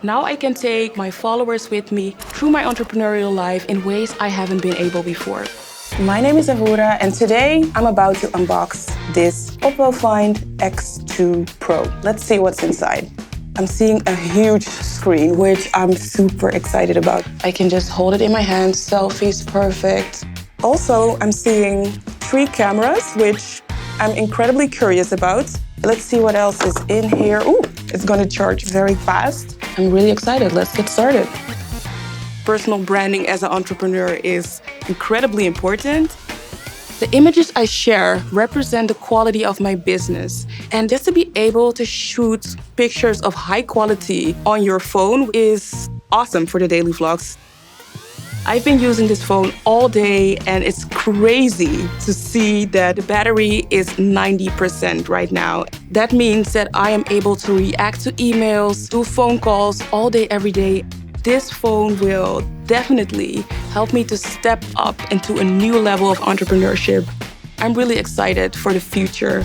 Now I can take my followers with me through my entrepreneurial life in ways I haven't been able before. My name is Awura, and today I'm about to unbox this OPPO Find X2 Pro. Let's see what's inside. I'm seeing a huge screen, which I'm super excited about. I can just hold it in my hand, selfies perfect. Also, I'm seeing 3 cameras, which I'm incredibly curious about. Let's see what else is in here. Ooh, it's gonna charge very fast. I'm really excited. Let's get started. Personal branding as an entrepreneur is incredibly important. The images I share represent the quality of my business. And just to be able to shoot pictures of high quality on your phone is awesome for the daily vlogs. I've been using this phone all day, and it's crazy to see that the battery is 90% right now. That means that I am able to react to emails, do phone calls all day, every day. This phone will definitely help me to step up into a new level of entrepreneurship. I'm really excited for the future.